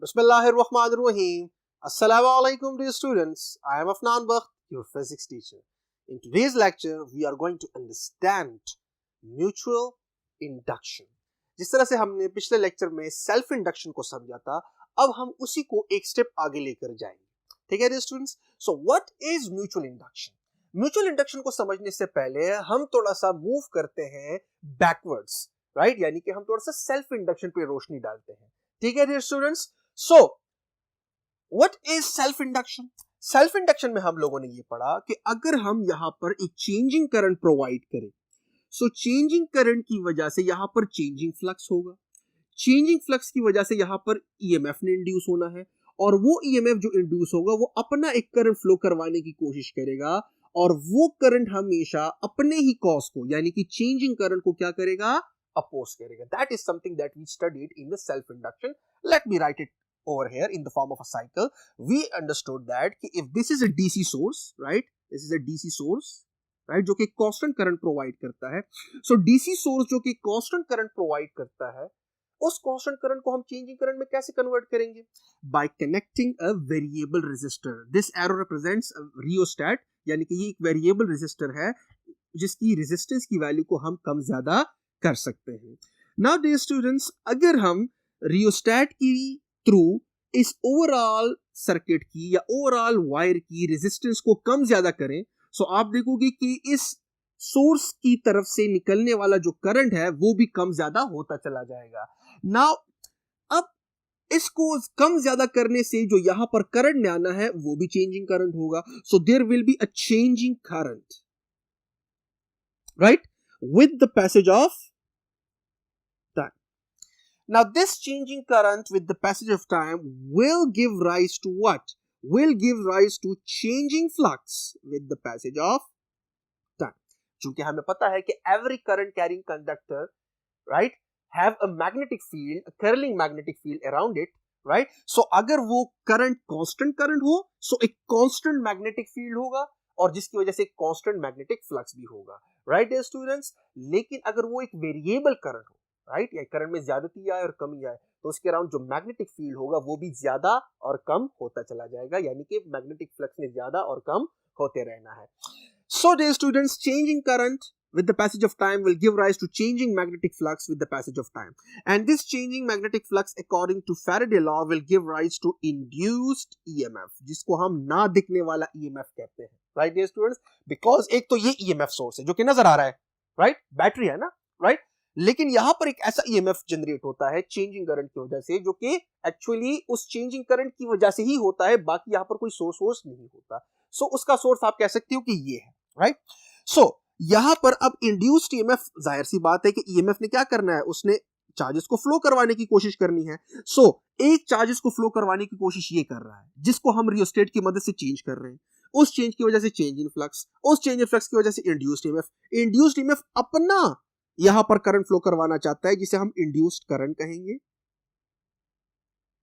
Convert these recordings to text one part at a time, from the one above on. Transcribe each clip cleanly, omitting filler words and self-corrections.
Bismillahirrahmanirrahim. Assalamu alaikum dear students. I am Afnan Bakht, your physics teacher. In today's lecture, we are going to understand mutual induction. जिस तरह से हमने पिछले lecture में self induction को समझा था, अब हम उसी को एक स्टेप आगे लेकर जाएंगे. ठीक है students? So what is mutual induction? Mutual induction को समझने से पहले हम थोड़ा सा मूव करते हैं बैकवर्ड्स, राइट? यानी कि हम थोड़ा सा सेल्फ इंडक्शन पे रोशनी डालते हैं. ठीक है dear students? So what is self induction? Self induction में हम लोगों ने ये पढ़ा कि अगर हम यहां पर एक चेंजिंग करंट प्रोवाइड करें, सो चेंजिंग करंट की वजह से यहां पर चेंजिंग फ्लक्स होगा. चेंजिंग फ्लक्स की वजह से यहां पर ईएमएफ ने इंड्यूस होना है, और वो ईएमएफ जो इंड्यूस होगा वो अपना एक करंट फ्लो करवाने की कोशिश करेगा, और वो करंट हमेशा अपने ही कॉज को यानी कि चेंजिंग करंट को क्या करेगा? अपोज करेगा. That is something that we studied in the self induction. Let me write it over here in the form of a cycle. We understood that if this is a DC source, right? This is a DC source, right? जो कि constant current provide करता है. So DC source जो कि constant current provide करता है, उस constant current को हम changing current में कैसे convert करेंगे? By connecting a variable resistor. This arrow represents a rheostat, यानी कि ये एक variable resistor है जिसकी resistance की value को हम कम ज्यादा कर सकते हैं. Now dear students, अगर हम rheostat की थ्रू इस ओवरऑल सर्किट की या ओवरऑल वायर की रेजिस्टेंस को कम ज्यादा करें, सो आप देखोगे कि इस सोर्स की तरफ से निकलने वाला जो करंट है वो भी कम ज्यादा होता चला जाएगा. नाउ अब इसको कम ज्यादा करने से जो यहां पर करंट में आना है वो भी चेंजिंग करंट होगा. So there will be a changing current, right, with the passage of time. Now this changing current with the passage of time will give rise to what? Will give rise to changing flux with the passage of time. क्योंकि हमें पता है कि every current carrying conductor, right, have a magnetic field, a curling magnetic field around it, right? So अगर वो current constant current हो, so एक constant magnetic field होगा, और जिसकी वजह से एक constant magnetic flux भी होगा, right dear students? लेकिन अगर वो एक variable current हो, राइट, या करंट में ज्यादती आए और कमी आए, तो उसके अराउंड जो मैग्नेटिक फील्ड होगा वो भी ज्यादा और कम होता चला जाएगा, यानी कि मैग्नेटिक फ्लक्स में ज्यादा और कम होते रहना है. So dear students, changing current with the passage of time will give rise to changing magnetic flux with the passage of time, and this changing magnetic flux according to Faraday law will give rise to induced EMF, जिसको हम ना दिखने वाला EMF कहते हैं, right dear students? Because एक तो ये EMF सोर्स है जो कि नजर आ रहा है, राइट, बैटरी है ना, राइट, लेकिन यहां पर एक ऐसा ईएमएफ जनरेट होता है चेंजिंग करंट की वजह से, जो कि एक्चुअली उस चेंजिंग करंट की वजह से ही होता है, बाकी यहां पर कोई सोर्स नहीं होता. सो उसका सोर्स आप कह सकते हो कि ये है, राइट. सो यहां पर अब इंड्यूस्ड ईएमएफ, जाहिर सी बात है कि ईएमएफ ने क्या करना है, उसने चार्जेस को फ्लो करवाने की कोशिश करनी है. सो एक चार्जेस को फ्लो करवाने की कोशिश ये कर रहा है, जिसको हम रियोस्टेट की मदद से चेंज कर रहे हैं. उस चेंज की वजह से चेंज इन फ्लक्स, उस चेंज इन फ्लक्स की वजह से इंड्यूस्ड ईएमएफ अपना यहां पर करंट फ्लो करवाना चाहता है, जिसे हम इंड्यूस्ड करंट कहेंगे,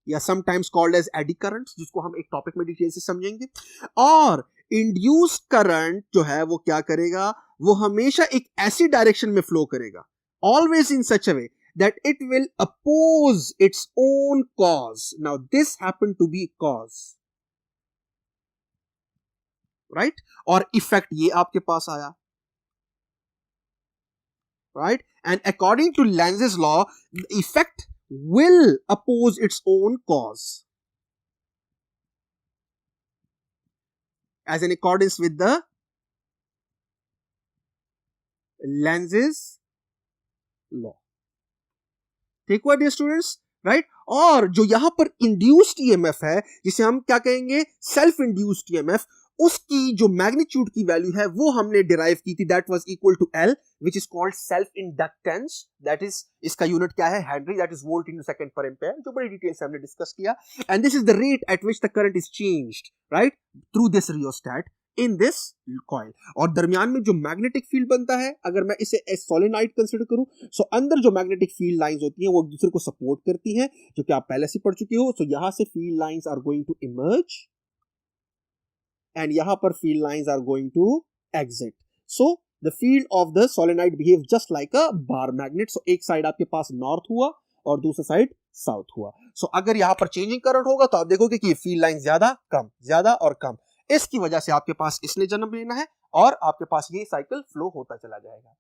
या sometimes called as eddy current, जिसको हम एक टॉपिक में डिटेल से समझेंगे. और इंड्यूस्ड करंट जो है वो क्या करेगा, वो हमेशा एक ऐसी डायरेक्शन में फ्लो करेगा, always in such a way that it will oppose its own cause. Now this happen to be cause, right, और इफेक्ट ये आपके पास आया, right? And according to Lenz's law, the effect will oppose its own cause, as in accordance with the Lenz's law. ठीक हुआ dear students, right? और जो यहां पर induced EMF है, जिसे हम क्या कहेंगे, self induced EMF, उसकी जो मैग्नीट्यूड की वैल्यू है वो हमने डिराइव की थी, that was equal to L, which is called self inductance. That is, इसका यूनिट क्या है, henry, that is volt into second per ampere, जो बड़ी डिटेल से हमने डिस्कस किया. And this is the rate at which the current is changed, right, through this rheostat in this coil. और दरमियान में जो मैग्नेटिक फील्ड बनता है, अगर मैं इसे सोलेनॉइड कंसीडर करूं, सो अंदर जो मैग्नेटिक फील्ड लाइंस होती हैं वो एक दूसरे को सपोर्ट करती हैं, जो कि आप पहले से पढ़ चुके हो. सो यहां से field lines are going to emerge, and yahan par field lines are going to exit. So the field of the solenoid behave just like a bar magnet. So एक side आपके पास north हुआ और दूसरा side south हुआ। सो अगर यहां पर changing current होगा तो आप देखोगे कि ये फील्ड लाइन ज्यादा और कम, इसकी वजह से आपके पास इसने जन्म लेना है और आपके पास ये साइकिल फ्लो होता चला जाएगा।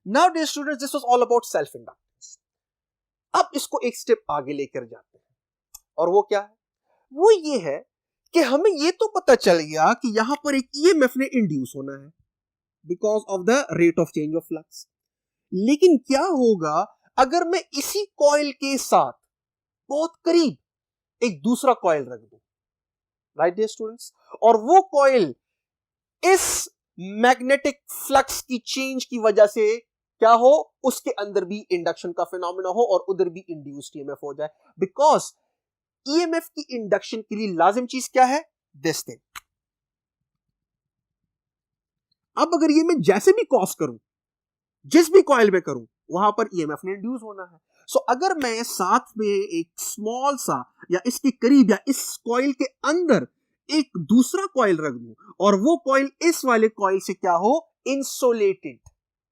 Now dear students, this was all about self inductance. अब इसको एक स्टेप आगे लेकर जाते हैं और वो क्या है, वो ये है कि हमें ये तो पता चल गया कि यहां पर एक ईएमएफ ने इंड्यूस होना है because of the rate of change of flux. लेकिन क्या होगा अगर मैं इसी कॉइल के साथ बहुत करीब एक दूसरा कॉइल रख दूं, राइट डियर स्टूडेंट्स, और वो कॉइल इस मैग्नेटिक फ्लक्स की चेंज की वजह से क्या हो, उसके अंदर भी इंडक्शन का फिनोमेना हो और उधर भी इंड्यूस्ड ईएमएफ हो जाए। बिकॉज ईएमएफ की इंडक्शन के लिए लाजिम चीज क्या है, दिस थिंग। अब अगर ये मैं जैसे भी कॉस करूं, जिस भी कॉइल में करूं, वहां पर ईएमएफ ने इंड्यूस होना है। सो अगर मैं साथ में एक स्मॉल सा या इसके करीब या इस कॉइल के अंदर एक दूसरा कॉइल रख दूं और वो कॉइल इस वाले कॉइल से क्या हो, इंसुलेटेड,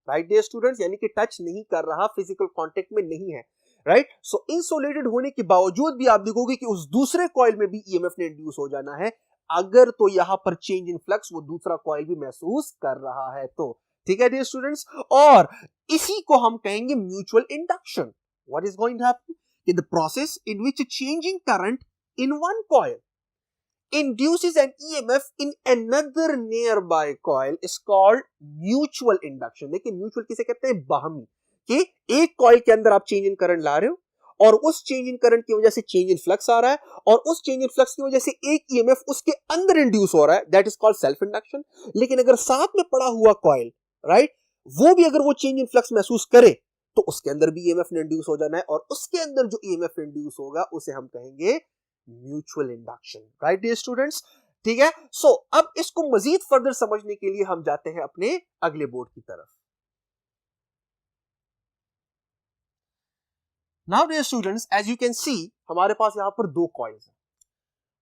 राइट डियर स्टूडेंट्स, यानी कि टच नहीं कर रहा, फिजिकल कांटेक्ट में नहीं है, राइट। सो इंसुलेटेड होने के बावजूद भी आप देखोगे कि उस दूसरे कॉइल में भी ईएमएफ ने इंड्यूस हो जाना है। अगर तो यहां पर चेंज इन फ्लक्स वो दूसरा कॉइल भी महसूस कर रहा है तो, ठीक है डियर स्टूडेंट्स। और इसी को हम कहेंगे mutual induction. What is going to happen, in the process in which changing current in one coil induces an EMF in another nearby coil is called mutual induction। देखिए म्यूचुअल किसे कहते हैं, बाहमी, कि एक कॉइल के अंदर आप चेंज इन करंट ला रहे हो और उस चेंज इन करंट की वजह से चेंज इन फ्लक्स आ रहा है और उस चेंज इन फ्लक्स की वजह से एक ईएमएफ उसके अंदर इंड्यूस हो रहा है, that is called self induction. लेकिन अगर साथ में पड़ा हुआ कॉइल, राइट, वो भी अगर वो चेंज इन फ्लक्स महसूस करे तो उसके अंदर भी ईएमएफ ने इंड्यूस हो जाना है और उसके अंदर जो ईएमएफ इंड्यूस होगा उसे हम कहेंगे mutual induction, right dear students, ठीक है। सो अब इसको मजीद फर्दर समझने के लिए हम जाते हैं अपने अगले बोर्ड की तरफ। Now dear students, as you can see हमारे पास यहां पर दो कॉइल्स हैं।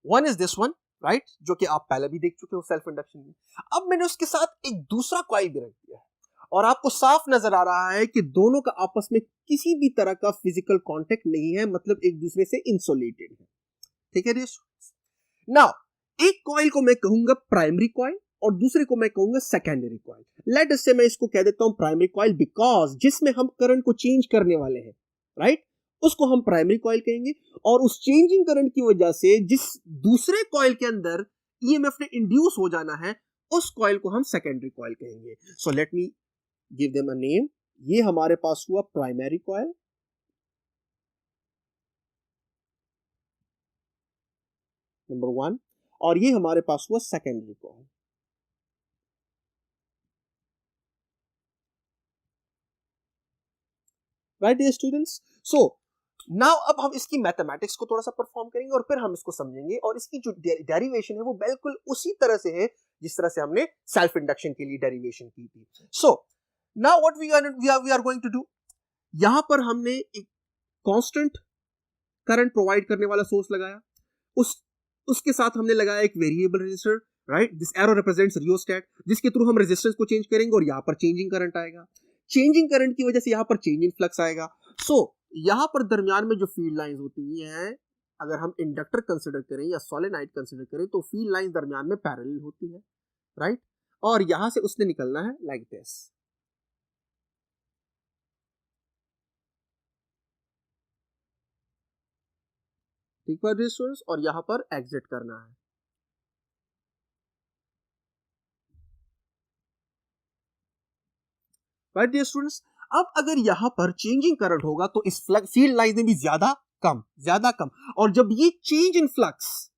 One is this one, right, जो कि आप पहले भी देख चुके हो सेल्फ इंडक्शन में। अब मैंने उसके साथ एक दूसरा कॉइल भी रख दिया है और आपको साफ नजर आ रहा है कि दोनों का आपस में किसी भी तरह का फिजिकल कांटेक्ट नहीं है, मतलब एक दूसरे से इंसुलेटेड है, ठीक है। नाउ एक कॉइल को मैं कहूंगा प्राइमरी कॉइल और दूसरे को मैं कहूंगा सेकेंडरी कॉइल। लेट अस से मैं इसको कह देता हूं प्राइमरी कॉइल बिकॉज जिसमें हम करंट को चेंज करने वाले हैं, राइट, उसको हम प्राइमरी कॉइल कहेंगे। और उस चेंजिंग करंट की वजह से जिस दूसरे कॉइल के अंदर ईएमएफ ने इंड्यूस हो जाना है उस कॉइल को हम सेकेंडरी कॉइल कहेंगे। So let me give them a name. ये हमारे पास हुआ प्राइमरी कॉइल, नंबर वन, और ये हमारे पास हुआ secondary coil. Right dear students, so now अब हम इसकी मैथमेटिक्स को थोड़ा सा परफॉर्म करेंगे और फिर हम इसको समझेंगे और इसकी जो डेरिवेशन है वो बिल्कुल उसी तरह से है जिस तरह से हमने सेल्फ इंडक्शन के लिए डेरिवेशन की थी। So now what we are going to do, यहां पर हमने एक कांस्टेंट करंट प्रोवाइड करने वाला सोर्स लगाया, उसके साथ हमने लगाया एक variable resistor, right, this arrow represents rheostat, जिसके थ्रू हम रेजिस्टेंस को चेंज करेंगे और यहां पर चेंजिंग करंट आएगा। चेंजिंग करंट की वजह से यहां पर चेंज इन फ्लक्स आएगा। सो यहां पर दरमियान में जो फील्ड लाइंस होती हैं, अगर हम इंडक्टर कंसीडर करें या सोलेनोइड कंसीडर करें तो फील्ड लाइंस दरमियान में पैरेलल होती है, राइट, और यहां से उसने निकलना है लाइक दिस, ठीक है स्टूडेंट्स, और यहां पर एग्जिट करना है। राइट डियर स्टूडेंट्स, अब अगर यहां पर चेंजिंग करंट होगा तो इस फील्ड लाइंस में भी ज्यादा कम, और जब ये चेंज इन फ्लक्स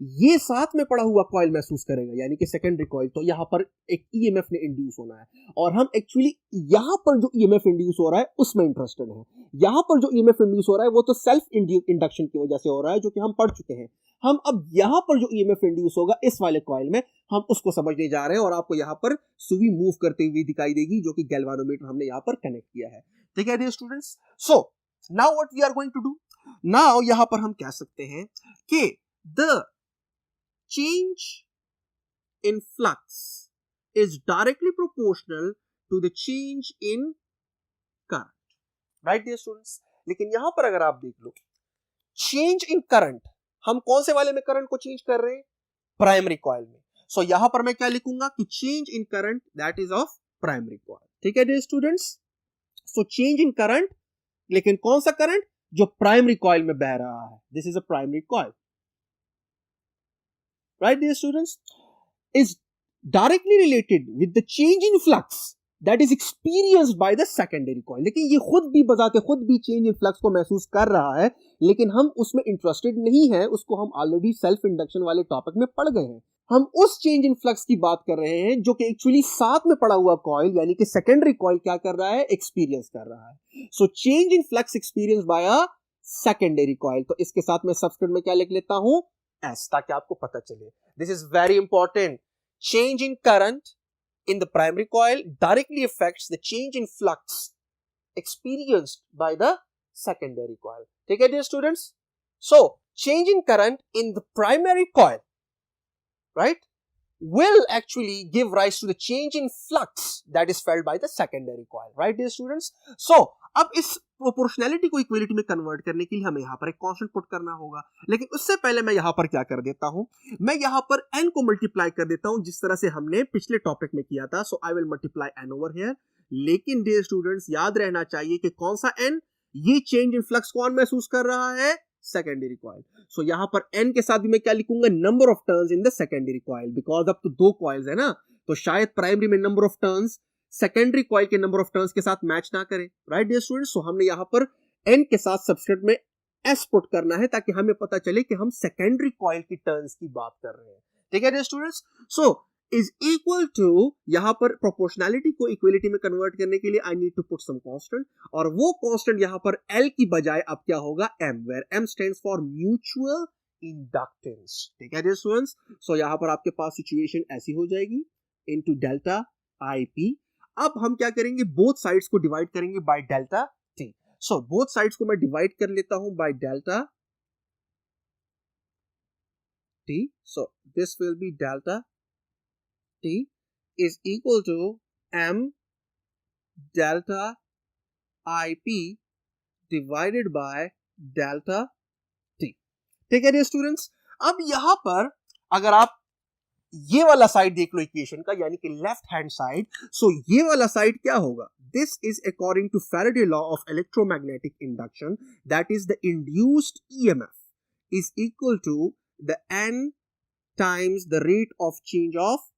ये साथ में पड़ा हुआ कॉइल महसूस करेगा, यानी कि सेकेंडरी कॉइल, तो यहां पर एक ईएमएफ ने इंड्यूस होना है और हम एक्चुअली यहां पर जो ईएमएफ इंड्यूस हो रहा है उसमें इंटरेस्टेड है। यहां पर जो ईएमएफ इंड्यूस हो रहा है वो तो सेल्फ इंडक्शन की वजह से हो रहा है जो कि हम पढ़ चुके हैं। हम अब यहां पर जो ईएमएफ इंड्यूस होगा इस वाले कॉइल में, हम उसको समझने जा रहे हैं और आपको यहां पर सुई मूव करते हुए दिखाई देगी जो कि गैल्वानोमीटर हमने यहां पर कनेक्ट किया है, ठीक है dear students. So now what we are going to do, now यहां पर हम कह सकते हैं कि the change in flux is directly proportional to the change in current, right dear students। लेकिन यहां पर अगर आप देख लो चेंज इन करंट, हम कौन से वाले में करंट को चेंज कर रहे हैं? प्राइमरी कॉइल में। सो यहां पर मैं क्या लिखूंगा कि change in current that is of primary coil. ठीक है dear students, so change in current, लेकिन कौन सा करंट? जो प्राइमरी कॉइल में बह रहा है, this is a primary coil, right dear students, is directly related with the change in flux that is experienced by the secondary coil. लेकिन ये खुद भी बजाते खुद भी चेंज इन फ्लक्स को महसूस कर रहा है, लेकिन हम उसमें इंटरेस्टेड नहीं है, उसको हम ऑलरेडी सेल्फ इंडक्शन वाले टॉपिक में पढ़ गए हैं। हम उस चेंज इन फ्लक्स की बात कर रहे हैं जो कि एक्चुअली साथ में पड़ा हुआ कॉइल यानी कि सेकेंडरी कॉइल क्या कर रहा है? एक्सपीरियंस कर रहा है। सो change in flux experience by a secondary coil. तो इसके साथ मैं सबस्क्रिप्ट में क्या लिख लेता हूं? एस, ताकि आपको पता चले। This is very important. Change in current in the primary coil directly affects the change in flux experienced by the secondary coil. ठीक है dear students? So change in current in the primary coil, right, will actually give rise to the change in flux that is felt by the secondary coil, right dear students? So अब इस proportionality को equality में convert करने के लिए हमें यहाँ पर एक कांस्टेंट पुट करना होगा, लेकिन उससे पहले मैं यहाँ पर क्या कर देता हूँ, मैं यहाँ पर n को मल्टीप्लाई कर देता हूँ जिस तरह से हमने पिछले टॉपिक में किया था। So I will multiply n over here. लेकिन डियर स्टूडेंट्स याद रहना चाहिए कि कौन सा n? ये चेंज इन फ्लक्स कौन महसूस कर रहा है? Secondary coil. सो यहाँ पर n के साथ भी मैं क्या लिखूंगा? Number of turns in the secondary coil, because अब तो दो कॉइल्स है ना, तो शायद प्राइमरी में number of turns secondary coil के नंबर ऑफ टर्न्स के साथ मैच ना करें, राइट डियर स्टूडेंट्स? सो हमने यहां पर n के साथ सबस्क्रिप्ट में s पुट करना है ताकि हमें पता चले कि हम सेकेंडरी कॉइल की टर्न्स की बात कर रहे हैं। ठीक है dear students? So is equal to, यहां पर प्रोपोर्शनैलिटी को इक्वलिटी में कन्वर्ट करने के लिए I need to put some constant, और वो कांस्टेंट यहां पर l की बजाय अब क्या होगा? m, where m stands for mutual inductance. ठीक है डियर स्टूडेंट्स? सो यहां पर आपके पास सिचुएशन ऐसी हो जाएगी, इनटू डेल्टा IP। अब हम क्या करेंगे? बोथ साइड्स को डिवाइड करेंगे by delta t। So both sides को मैं डिवाइड कर लेता हूं by delta t। So this will be delta t is equal to m delta IP divided by delta t। ठीक है डियर स्टूडेंट्स? अब यहां पर अगर आप ये वाला साइड देख लो इक्वेशन का, यानी कि लेफ्ट हैंड साइड, सो ये वाला साइड क्या होगा? This is according to Faraday law of electromagnetic induction, that is the induced EMF is equal to the n times the rate of change of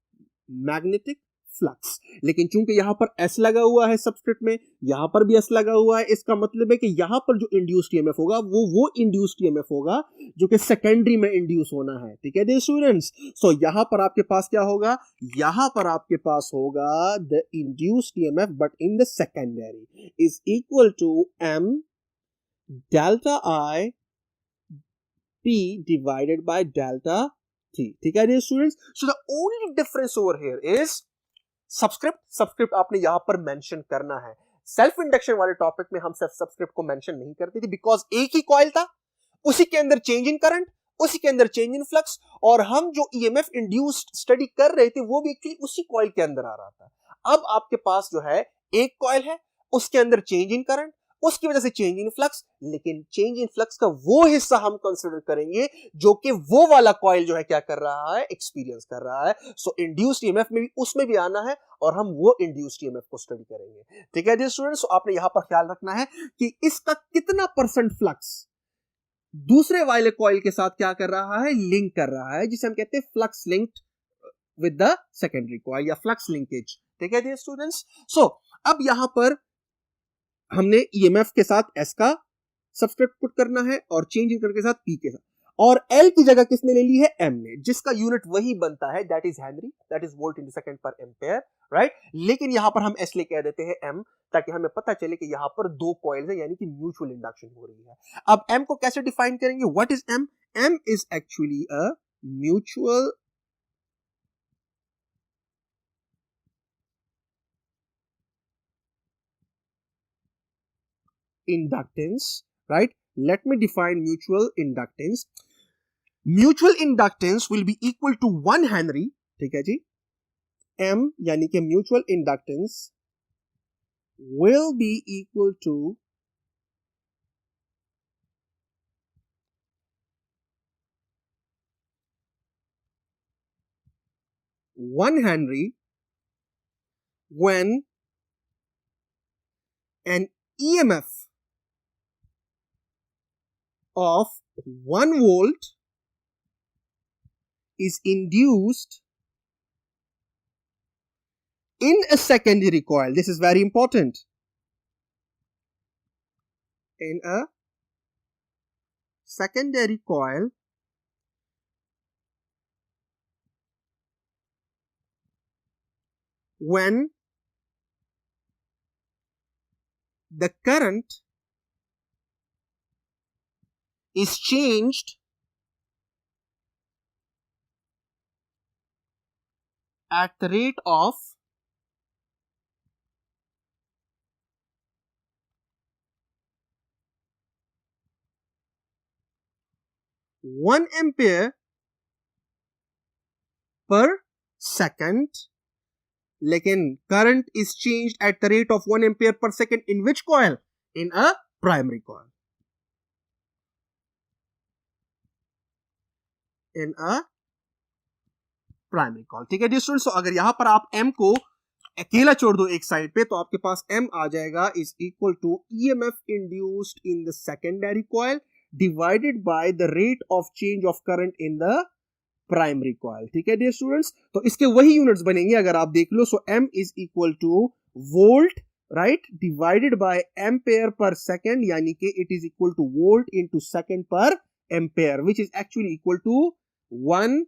magnetic flux. लेकिन चूंकि यहां पर s लगा हुआ है सबस्क्रिप्ट में, यहां पर भी s लगा हुआ है, इसका मतलब है कि यहां पर जो इंड्यूस्ड EMF होगा वो इंड्यूस्ड EMF होगा जो कि सेकेंडरी में इंड्यूस होना है। ठीक है डियर स्टूडेंट्स? सो यहां पर आपके पास क्या होगा? यहां पर आपके पास होगा the induced EMF but in the secondary is equal to m delta I P divided by delta t। ठीक है dear students? So the only difference over here is subscript आपने यहां पर मेंशन करना है। सेल्फ इंडक्शन वाले topic में हम सिर्फ सबस्क्रिप्ट को मेंशन नहीं करते थे, बिकॉज एक ही कॉइल था, उसी के अंदर चेंज इन करंट, उसी के अंदर चेंज इन फ्लक्स, और हम जो EMF इंड्यूस्ड स्टडी कर रहे थे वो भी एक्चुअली उसी कॉइल के अंदर आ रहा था। अब आपके पास जो है एक कॉइल है, उसके अंदर चेंज इन करंट, उसकी वजह से चेंज इन फ्लक्स, लेकिन चेंज इन फ्लक्स का वो हिस्सा हम कंसीडर करेंगे जो कि वो वाला कॉइल जो है क्या कर रहा है? एक्सपीरियंस कर रहा है। सो इंड्यूस्ड EMF में भी उसमें भी आना है और हम वो इंड्यूस्ड EMF को स्टडी करेंगे। ठीक है डियर स्टूडेंट्स? आपने यहां पर ख्याल रखना है कि इसका कितना परसेंट फ्लक्स दूसरे वाले कॉइल के साथ क्या कर रहा है? लिंक कर रहा है, जिसे हम कहते हैं flux linked with the secondary coil या फ्लक्स लिंकेज। ठीक है डियर स्टूडेंट्स? सो अब यहां पर हमने EMF के साथ S का सबस्क्रिप्ट पुट करना है और चेंज इन करके साथ P के साथ, और L की जगह किसने ले ली है? M ने, जिसका यूनिट वही बनता है, that is Henry, that is volt into second per ampere, right? लेकिन यहां पर हम S ले कह देते हैं M, ताकि हमें पता चले कि यहां पर दो कॉइल्स हैं, यानी कि म्यूचुअल इंडक्शन हो रही है। अब M को कैसे डिफाइन करेंगे? What is M? M is actually a mutual inductance, right? Let me define mutual inductance. Mutual inductance will be equal to 1 Henry, ठीक है जी? M यानी कि mutual inductance will be equal to 1 Henry when an EMF of 1 volt is induced in a secondary coil. This is very important. In a secondary coil, when the current is changed at the rate of 1 ampere per second, लेकिन current is changed at the rate of 1 ampere per second in which coil? In a primary coil. In a primary coil. ठीक है dear students, तो अगर यहां पर आप m को अकेला छोड़ दो एक साइड पे, तो आपके पास m आ जाएगा is equal to EMF induced in the secondary coil divided by the rate of change of current in the primary coil. ठीक है डियर स्टूडेंट्स, तो इसके वही यूनिट्स बनेंगे अगर आप देख लो. So m is equal to volt, right, divided by ampere per second, यानी कि it is equal to volt into second per ampere, which is actually equal to 1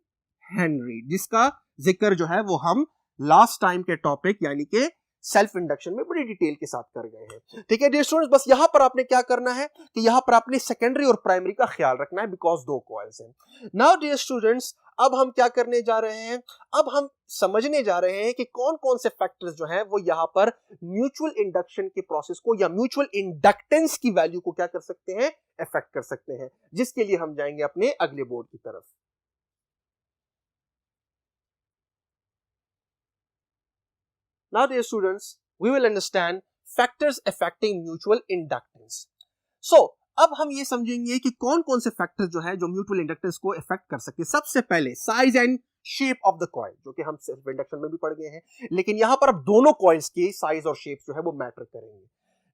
henry, जिसका जिक्र जो है वो हम लास्ट टाइम के टॉपिक यानी कि सेल्फ इंडक्शन में बड़ी डिटेल के साथ कर गए हैं. ठीक है डियर स्टूडेंट्स, बस यहां पर आपने क्या करना है कि यहां पर आपने सेकेंडरी और प्राइमरी का ख्याल रखना है बिकॉज 2 कॉइल्स हैं. नाउ डियर स्टूडेंट्स, अब हम क्या करने जा रहे हैं, अब हम समझने जा रहे हैं कि कौन कौन से फैक्टर्स जो हैं वो यहां पर म्यूचुअल इंडक्शन के प्रोसेस को या म्यूचुअल इंडक्टेंस की वैल्यू को क्या कर सकते हैं, अफेक्ट कर सकते हैं, जिसके लिए हम जाएंगे अपने अगले बोर्ड की तरफ. Now dear students, we will understand factors affecting mutual inductance. So, अब हम ये समझेंगे कि कौन कौन से फैक्टर्स जो है जो म्यूचुअल इंडक्टेंस को अफेक्ट कर सकते हैं. सबसे पहले size and shape of the coil, जो कि हम सेल्फ इंडक्शन में भी पढ़ गए हैं, लेकिन यहां पर अब दोनों कॉइल्स की साइज और शेप जो है वो मैटर करेंगे.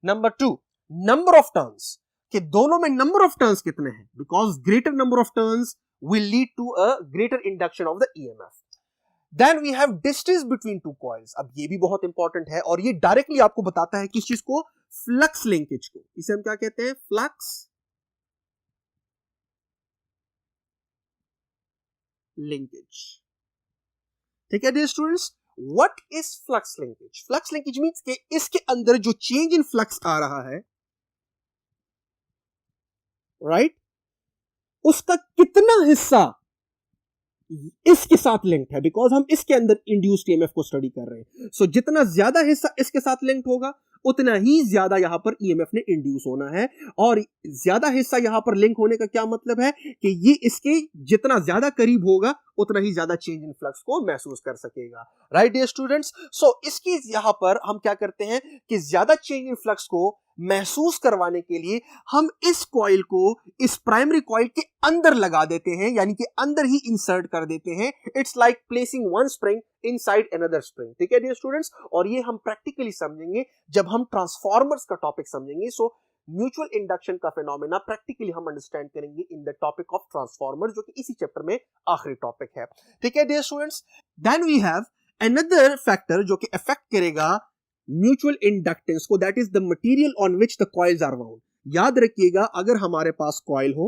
नंबर 2, नंबर ऑफ टर्न्स, कि दोनों में नंबर ऑफ टर्न्स कितने हैं, because greater number of turns will lead to a greater induction of the EMF. Then we have distance between two coils. अब ये भी बहुत इंपॉर्टेंट है और ये डायरेक्टली आपको बताता है किस चीज को, फ्लक्स लिंकेज को. इसे हम क्या कहते हैं, फ्लक्स लिंकेज. ठीक है dear students, what is flux linkage? Flux linkage means कि इसके अंदर जो चेंज इन फ्लक्स आ रहा है, राइट, उसका कितना हिस्सा इसके साथ लिंक्ड है, बिकॉज हम इसके अंदर इंड्यूस्ड EMF को स्टडी कर रहे हैं. सो जितना ज्यादा हिस्सा इसके साथ लिंक्ड होगा उतना ही ज्यादा यहां पर EMF ने इंड्यूस होना है. और ज्यादा हिस्सा यहां पर लिंक होने का क्या मतलब है कि ये इसके जितना ज्यादा करीब होगा उतना ही ज्यादा चेंज इन फ्लक्स को महसूस कर सकेगा. राइट डियर स्टूडेंट्स, सो इसकी यहां पर हम क्या करते हैं कि ज्यादा चेंज इन फ्लक्स को महसूस करवाने के लिए हम इस कॉइल को इस प्राइमरी कॉइल के अंदर लगा देते हैं, यानी कि अंदर ही इंसर्ट कर देते हैं. It's like placing one spring inside another spring. ठीक है डियर स्टूडेंट्स, और ये हम प्रैक्टिकली समझेंगे जब हम ट्रांसफॉर्मर्स का टॉपिक समझेंगे. सो म्यूचुअल इंडक्शन का फिनोमेना प्रैक्टिकली हम अंडरस्टैंड करेंगे in the topic of transformer, जो कि इसी चैप्टर में आखिरी टॉपिक है. ठीक है dear students, then we have another factor जो कि अफेक्ट करेगा म्यूचुअल इंडक्टेंस को, that is the material on which the coils are wound. याद रखिएगा, अगर हमारे पास कॉइल हो,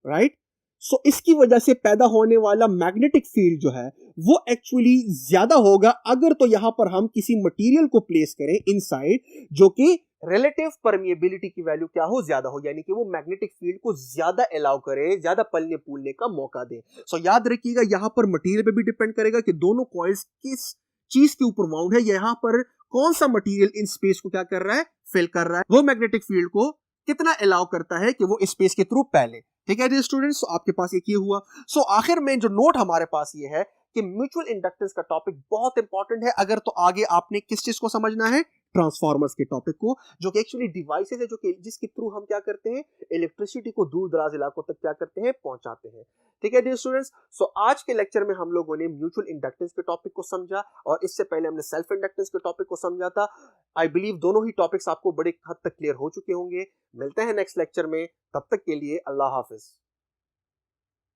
राइट, सो इसकी वजह से पैदा होने वाला मैग्नेटिक फील्ड जो है वो एक्चुअली ज्यादा होगा अगर तो यहां पर हम किसी मटेरियल को प्लेस करें इनसाइड, जो कि रिलेटिव परमिएबिलिटी की वैल्यू क्या हो, ज्यादा हो, यानी कि वो मैग्नेटिक फील्ड को ज्यादा अलाउ करे, ज्यादा पलने फूलने का मौका दे. सो याद रखिएगा, यहां पर मटेरियल पे भी डिपेंड करेगा कि दोनों कॉइल्स किस चीज के ऊपर वाउंड है, यहां पर कौन सा मटेरियल इन स्पेस को क्या कर रहा है, फिल कर रहा है, वो मैग्नेटिक फील्ड को कितना अलाउ करता है कि वो स्पेस के थ्रू पहले. ठीक है डियर स्टूडेंट्स, आपके पास एक ये हुआ. सो आखिर में जो नोट हमारे पास ये है कि म्यूचुअल इंडक्टेंस का टॉपिक बहुत इंपॉर्टेंट है. अगर तो आगे आपने किस चीज को समझना है, ट्रांसफार्मर्स के टॉपिक को, जो कि एक्चुअली डिवाइसेस है जो कि जिसके थ्रू हम क्या करते हैं, इलेक्ट्रिसिटी को दूर दराज इलाकों तक क्या करते हैं, पहुंचाते हैं। ठीक है डियर स्टूडेंट्स, सो आज के लेक्चर में हम लोगों ने म्यूचुअल इंडक्टेंस के टॉपिक को समझा और इससे पहले हमने सेल्फ इंडक्टेंस के टॉपिक को समझा था। आई बिलीव दोनों ही टॉपिक्स आपको बड़े हद तक क्लियर हो चुके होंगे। मिलते हैं नेक्स्ट लेक्चर में, तब तक के लिए अल्लाह हाफिज।